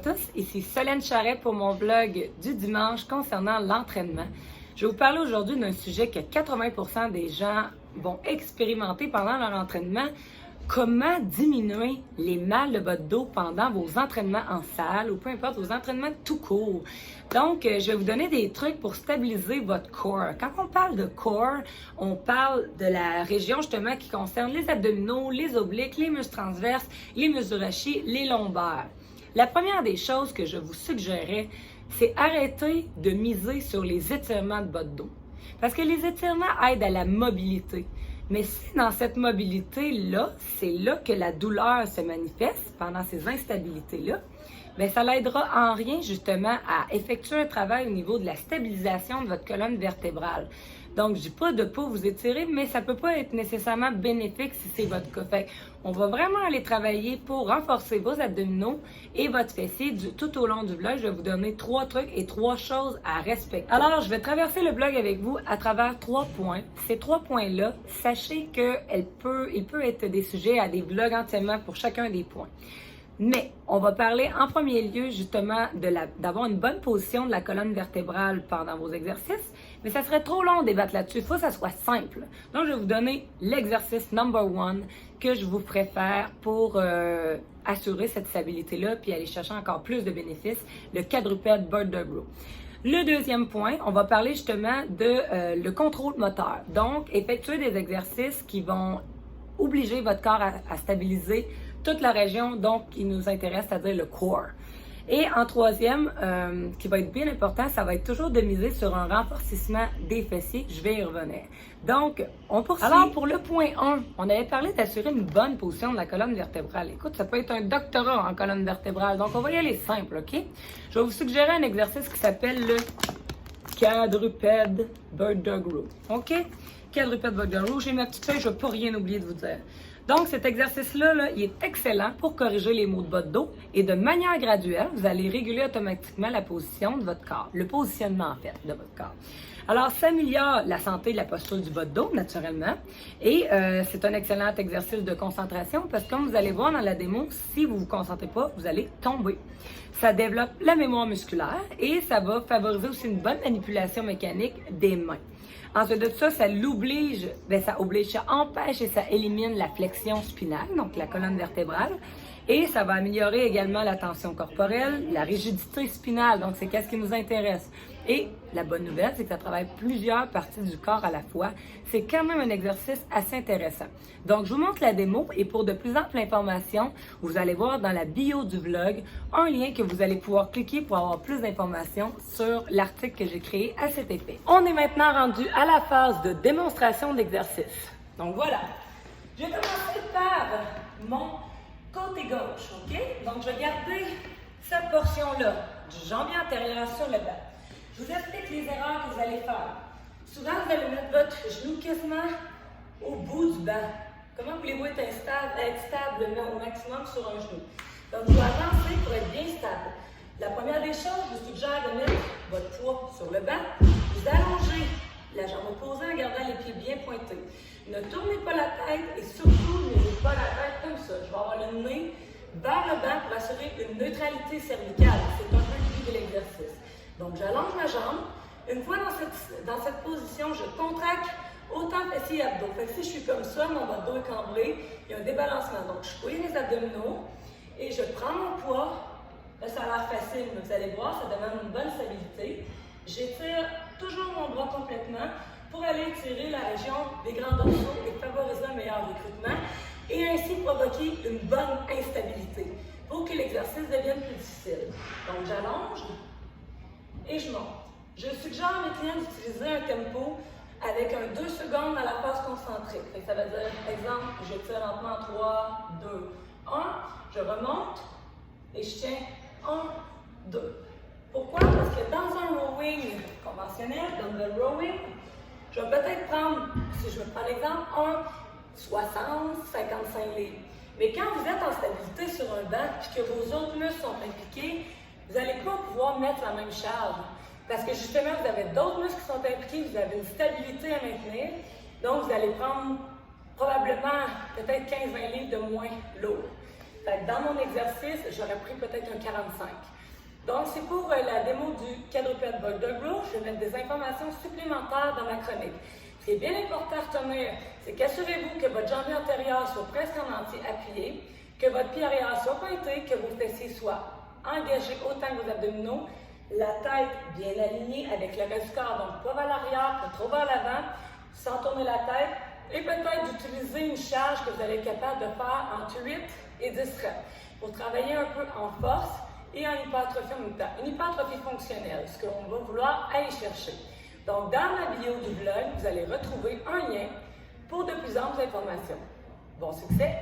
tous, ici Solène Charret pour mon vlog du dimanche concernant l'entraînement. Je vais vous parler aujourd'hui d'un sujet que 80% des gens vont expérimenter pendant leur entraînement. Comment diminuer les mal de votre dos pendant vos entraînements en salle ou peu importe vos entraînements tout court. Donc, je vais vous donner des trucs pour stabiliser votre corps. Quand on parle de corps, on parle de la région justement qui concerne les abdominaux, les obliques, les muscles transverses, les muscles du rachis, les lombaires. La première des choses que je vous suggérerais, c'est arrêter de miser sur les étirements de votre dos. Parce que les étirements aident à la mobilité. Mais si dans cette mobilité-là, c'est là que la douleur se manifeste pendant ces instabilités-là, bien, ça l'aidera en rien justement à effectuer un travail au niveau de la stabilisation de votre colonne vertébrale. Donc, je dis pas de pas vous étirer, mais ça peut pas être nécessairement bénéfique si c'est votre cas. Fait on va vraiment aller travailler pour renforcer vos abdominaux et votre fessier tout au long du vlog. Je vais vous donner 3 trucs et 3 choses à respecter. Alors, je vais traverser le vlog avec vous à travers 3 points. Ces 3 points-là, sachez qu'il peut être des sujets à des vlogs entièrement pour chacun des points. Mais on va parler en premier lieu justement d'avoir une bonne position de la colonne vertébrale pendant vos exercices. Mais ça serait trop long de débattre là-dessus. Il faut que ça soit simple. Donc, je vais vous donner l'exercice number 1 que je vous ferai faire pour assurer cette stabilité-là puis aller chercher encore plus de bénéfices, le quadrupède bird dog row. Le deuxième point, on va parler justement de le contrôle moteur. Donc, effectuer des exercices qui vont obliger votre corps à stabiliser toute la région donc qui nous intéresse, c'est-à-dire le core. Et en troisième, qui va être bien important, ça va être toujours de miser sur un renforcissement des fessiers. Je vais y revenir. Donc, on poursuit. Alors, pour le point 1, on avait parlé d'assurer une bonne position de la colonne vertébrale. Écoute, ça peut être un doctorat en colonne vertébrale. Donc, on va y aller simple, OK? Je vais vous suggérer un exercice qui s'appelle le quadrupède bird dog row. OK? Quadrupède bird dog row. J'ai ma petite feuille, je ne vais pas rien oublier de vous dire. Donc, cet exercice-là, il est excellent pour corriger les maux de votre dos et de manière graduelle, vous allez réguler automatiquement la position de votre corps, le positionnement en fait de votre corps. Alors, ça améliore la santé et la posture du bas de dos, naturellement, et c'est un excellent exercice de concentration parce que comme vous allez voir dans la démo, si vous ne vous concentrez pas, vous allez tomber. Ça développe la mémoire musculaire et ça va favoriser aussi une bonne manipulation mécanique des mains. Ensuite de ça, ça empêche et ça élimine la flexion spinale, donc la colonne vertébrale. Et ça va améliorer également la tension corporelle, la rigidité spinale, donc c'est qu'est-ce qui nous intéresse. Et la bonne nouvelle, c'est que ça travaille plusieurs parties du corps à la fois. C'est quand même un exercice assez intéressant. Donc, je vous montre la démo et pour de plus amples informations, vous allez voir dans la bio du vlog un lien que vous allez pouvoir cliquer pour avoir plus d'informations sur l'article que j'ai créé à cet effet. On est maintenant rendu à la phase de démonstration d'exercice. Donc, voilà. Je vais commencer par mon côté gauche, OK? Donc, je vais garder cette portion-là du jambier antérieur sur le banc. Je vous explique les erreurs que vous allez faire. Souvent, vous allez mettre votre genou quasiment au bout du banc. Comment voulez-vous être stable au maximum sur un genou? Donc, vous avancer pour être bien stable. La première des choses, je vous suggère de mettre votre poids sur le banc. Vous allongez la jambe opposée en gardant les pieds bien pointés. Ne tournez pas la tête et surtout ne mettez pas la tête comme ça. Je vais avoir le nez vers le banc pour assurer une neutralité cervicale. C'est un peu le but de l'exercice. Donc, j'allonge ma jambe. Une fois dans cette position, je contracte autant fessiers et abdos. Fait que si je suis comme ça, mon dos est cambré, il y a un débalancement. Donc, je fouille les abdominaux et je prends mon poids. Là, ça a l'air facile, mais vous allez voir, ça demande une bonne stabilité. J'étire toujours mon bras complètement pour aller étirer la région des grands dorsaux et favoriser un meilleur recrutement et ainsi provoquer une bonne instabilité pour que l'exercice devienne plus difficile. Donc, j'allonge et je monte. Je suggère à mes clients d'utiliser un tempo avec un 2 secondes à la phase concentrique. Ça veut dire, exemple, je tire lentement en 3, 2, 1, je remonte et je tiens 1, 2. Pourquoi? Parce que dans un rowing conventionnel, comme le rowing, je vais peut-être prendre, si je prends l'exemple, 60, 55 livres. Mais quand vous êtes en stabilité sur un banc et que vos autres muscles sont impliqués, vous n'allez pas pouvoir mettre la même charge. Parce que justement, vous avez d'autres muscles qui sont impliqués, vous avez une stabilité à maintenir. Donc, vous allez prendre probablement peut-être 15-20 livres de moins lourd. Fait que dans mon exercice, j'aurais pris peut-être un 45. Donc, c'est pour la démo du quadrupède Boulder Row. Je vais mettre des informations supplémentaires dans ma chronique. Ce qui est bien important à retenir, c'est qu'assurez-vous que votre jambe antérieure soit presque en entier appuyée, que votre pied arrière soit pointé, que vos fessiers soient engagés autant que vos abdominaux, la tête bien alignée avec le reste du corps, donc pas vers l'arrière, pas trop vers l'avant, sans tourner la tête, et peut-être d'utiliser une charge que vous allez être capable de faire entre 8 et 10 reps pour travailler un peu en force et en hypertrophie en même temps. Une hypertrophie fonctionnelle, ce qu'on va vouloir aller chercher. Donc, dans la bio du vlog, vous allez retrouver un lien pour de plus amples informations. Bon succès!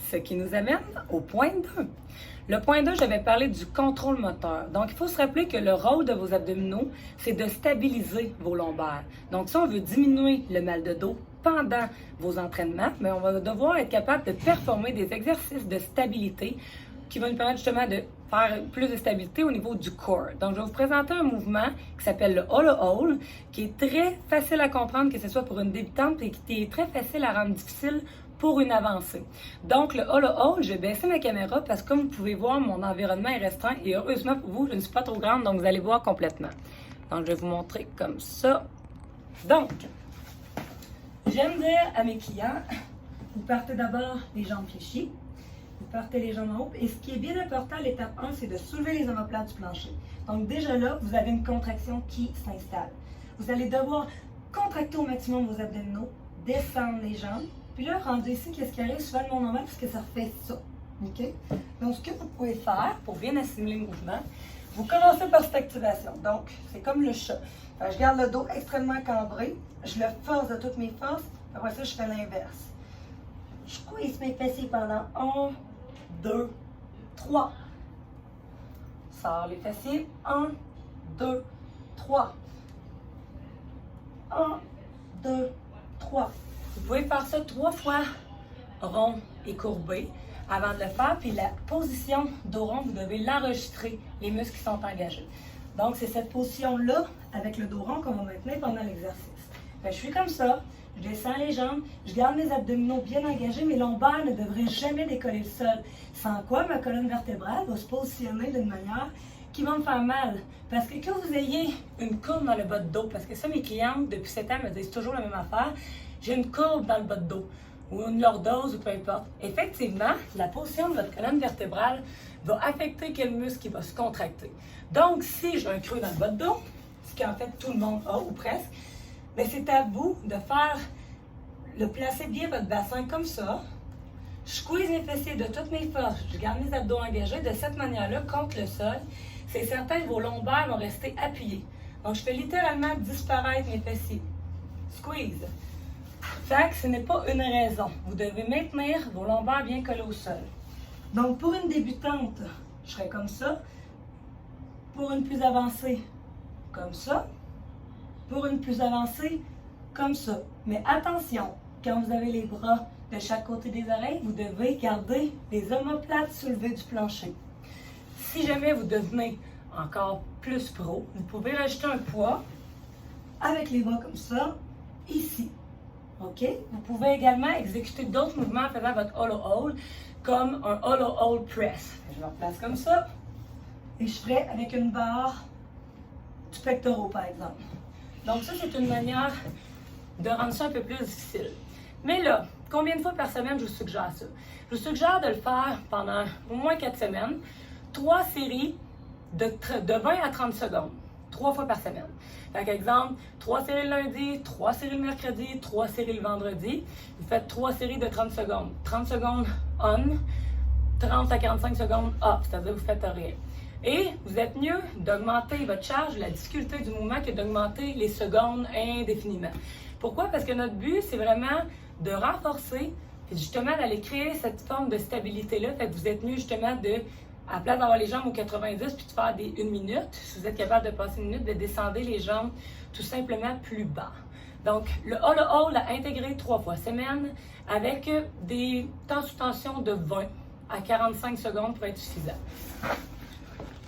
Ce qui nous amène au point 2. Le point 2, je vais parler du contrôle moteur. Donc, il faut se rappeler que le rôle de vos abdominaux, c'est de stabiliser vos lombaires. Donc, si on veut diminuer le mal de dos pendant vos entraînements, mais on va devoir être capable de performer des exercices de stabilité qui vont nous permettre justement de faire plus de stabilité au niveau du corps. Donc, je vais vous présenter un mouvement qui s'appelle le Holo Hold, qui est très facile à comprendre, que ce soit pour une débutante, et qui est très facile à rendre difficile pour une avancée. Donc, le Holo Hold, je vais baisser ma caméra parce que comme vous pouvez voir, mon environnement est restreint et heureusement pour vous, je ne suis pas trop grande, donc vous allez voir complètement. Donc, je vais vous montrer comme ça. Donc, j'aime dire à mes clients, vous partez d'abord les jambes fléchies, vous partez les jambes en haut, et ce qui est bien important, l'étape 1, c'est de soulever les omoplates du plancher. Donc, déjà là, vous avez une contraction qui s'installe. Vous allez devoir contracter au maximum vos abdominaux, descendre les jambes. Puis là, rendu ici, qu'est-ce qui arrive? Souvent le monde normal, puisque ça refait ça. OK? Donc, ce que vous pouvez faire pour bien assimiler le mouvement, vous commencez par cette activation. Donc, c'est comme le chat. Enfin, je garde le dos extrêmement cambré. Je le force de toutes mes forces. Après ça, je fais l'inverse. Je squeeze mes fessiers pendant 1, 2, 3. Sors les fessiers. 1, 2, 3. 1, 2, 3. Vous pouvez faire ça 3 fois rond et courbé avant de le faire. Puis la position dos rond, vous devez l'enregistrer, les muscles qui sont engagés. Donc, c'est cette position-là, avec le dos rond, qu'on va maintenir pendant l'exercice. Je suis comme ça, je descends les jambes, je garde mes abdominaux bien engagés, mes lombaires ne devraient jamais décoller le sol. Sans quoi, ma colonne vertébrale va se positionner d'une manière qui va me faire mal. Parce que vous ayez une courbe dans le bas de dos, parce que ça, mes clientes, depuis 7 ans, me disent toujours la même affaire, j'ai une courbe dans le bas de dos, ou une lordose, ou peu importe. Effectivement, la position de votre colonne vertébrale va affecter quel muscle qui va se contracter. Donc, si j'ai un creux dans le bas de dos, ce qu'en fait tout le monde a, ou presque, mais c'est à vous de faire, de placer bien votre bassin comme ça. Je squeeze mes fessiers de toutes mes forces, je garde mes abdos engagés de cette manière-là contre le sol. C'est certain que vos lombaires vont rester appuyés. Donc, je fais littéralement disparaître mes fessiers. Squeeze. Fait que ce n'est pas une raison. Vous devez maintenir vos lombaires bien collés au sol. Donc, pour une débutante, je serais comme ça. Pour une plus avancée, comme ça. Pour une plus avancée, comme ça. Mais attention, quand vous avez les bras de chaque côté des oreilles, vous devez garder les omoplates soulevées du plancher. Si jamais vous devenez encore plus pro, vous pouvez rajouter un poids avec les bras comme ça, ici. OK? Vous pouvez également exécuter d'autres mouvements en faisant votre Holo Hold, comme un Holo Hold Press. Je me replace comme ça, et je ferai avec une barre du pectoral, par exemple. Donc ça, c'est une manière de rendre ça un peu plus difficile. Mais là, combien de fois par semaine je vous suggère ça? Je vous suggère de le faire pendant au moins 4 semaines, 3 séries de 20 à 30 secondes, 3 fois par semaine. Par exemple, 3 séries le lundi, 3 séries le mercredi, 3 séries le vendredi. Vous faites 3 séries de 30 secondes. 30 secondes on, 30 à 45 secondes off, c'est-à-dire que vous ne faites rien. Et vous êtes mieux d'augmenter votre charge, la difficulté du mouvement, que d'augmenter les secondes indéfiniment. Pourquoi? Parce que notre but, c'est vraiment de renforcer, et justement d'aller créer cette forme de stabilité-là. Fait que vous êtes mieux justement de, à la place d'avoir les jambes au 90 puis de faire des 1 minute, si vous êtes capable de passer 1 minute, de descendre les jambes tout simplement plus bas. Donc, le All All à intégrer 3 fois semaine avec des temps sous tension de 20 à 45 secondes pour être suffisant.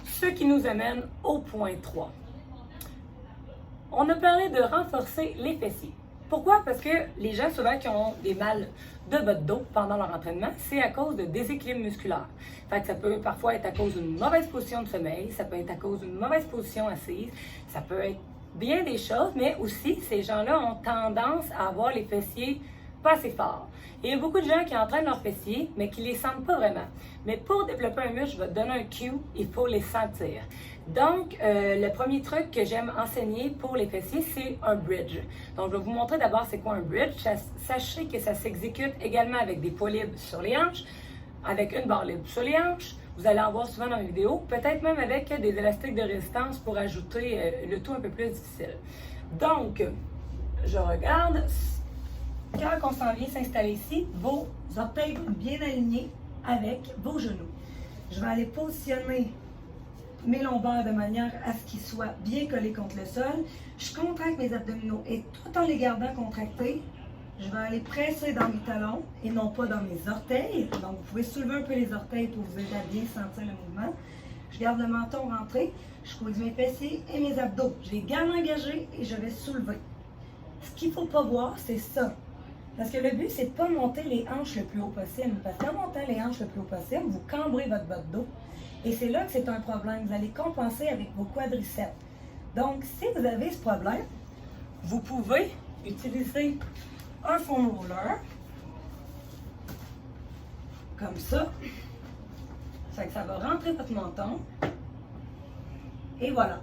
Ce qui nous amène au point 3. On a parlé de renforcer les fessiers. Pourquoi? Parce que les gens souvent qui ont des mal de bas de dos pendant leur entraînement, c'est à cause de déséquilibre musculaire. Fait que ça peut parfois être à cause d'une mauvaise position de sommeil, ça peut être à cause d'une mauvaise position assise, ça peut être bien des choses, mais aussi ces gens-là ont tendance à avoir les fessiers pas assez forts. Et il y a beaucoup de gens qui entraînent leurs fessiers, mais qui ne les sentent pas vraiment. Mais pour développer un muscle, je vais te donner un cue, il faut les sentir. Donc, le premier truc que j'aime enseigner pour les fessiers, c'est un bridge. Donc, je vais vous montrer d'abord c'est quoi un bridge. Sachez que ça s'exécute également avec des poids libres sur les hanches, avec une barre libre sur les hanches. Vous allez en voir souvent dans les vidéos, peut-être même avec des élastiques de résistance pour ajouter le tout un peu plus difficile. Donc, je regarde. Quand on s'en vient s'installer ici, vos orteils bien alignés avec vos genoux. Je vais aller positionner mes lombaires de manière à ce qu'ils soient bien collés contre le sol. Je contracte mes abdominaux et tout en les gardant contractés, je vais aller presser dans mes talons et non pas dans mes orteils. Donc, vous pouvez soulever un peu les orteils pour vous aider à bien sentir le mouvement. Je garde le menton rentré, je squeeze mes fessiers et mes abdos. Je les garde engagés et je vais soulever. Ce qu'il ne faut pas voir, c'est ça. Parce que le but, c'est de ne pas monter les hanches le plus haut possible. Parce qu'en montant les hanches le plus haut possible, vous cambrez votre bas de dos. Et c'est là que c'est un problème. Vous allez compenser avec vos quadriceps. Donc, si vous avez ce problème, vous pouvez utiliser un foam roller. Comme ça. Ça fait que ça va rentrer votre menton. Et voilà.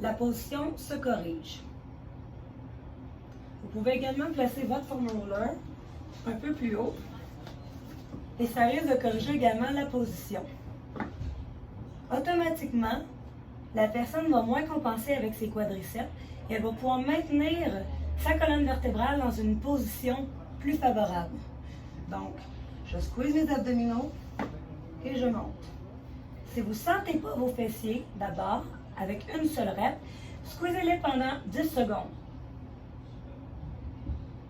La position se corrige. Vous pouvez également placer votre foam roller un peu plus haut et ça risque de corriger également la position. Automatiquement, la personne va moins compenser avec ses quadriceps et elle va pouvoir maintenir sa colonne vertébrale dans une position plus favorable. Donc, je squeeze mes abdominaux et je monte. Si vous ne sentez pas vos fessiers, d'abord, avec une seule rep, squeezez-les pendant 10 secondes.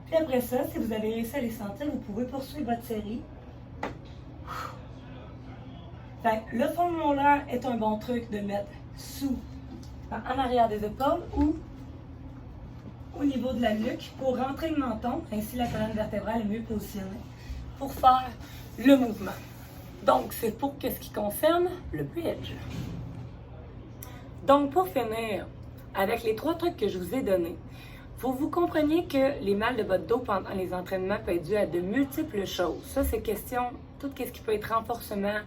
Puis après ça, si vous avez réussi à les sentir, vous pouvez poursuivre votre série. Fait que le foam roller est un bon truc de mettre en arrière des épaules ou au niveau de la nuque pour rentrer le menton, ainsi la colonne vertébrale est mieux positionnée pour faire le mouvement. Donc, c'est pour ce qui concerne le bridge. Donc, pour finir, avec les 3 trucs que je vous ai donnés, faut que vous compreniez que les mal de bas de dos pendant les entraînements peuvent être dus à de multiples choses. Ça, c'est question, tout ce qui peut être renforcement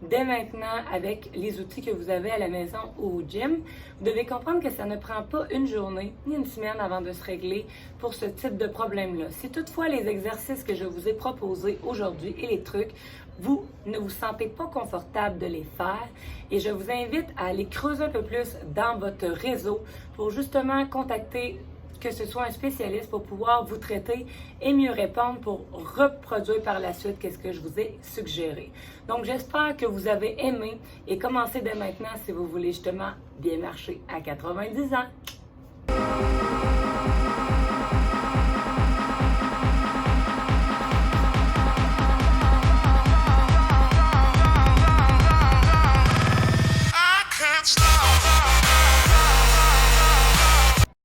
dès maintenant avec les outils que vous avez à la maison ou au gym. Vous devez comprendre que ça ne prend pas une journée ni une semaine avant de se régler pour ce type de problème-là. Si toutefois les exercices que je vous ai proposés aujourd'hui et les trucs, vous ne vous sentez pas confortable de les faire, et je vous invite à aller creuser un peu plus dans votre réseau pour justement contacter que ce soit un spécialiste pour pouvoir vous traiter et mieux répondre pour reproduire par la suite ce que je vous ai suggéré. Donc, j'espère que vous avez aimé et commencez dès maintenant si vous voulez justement bien marcher à 90 ans.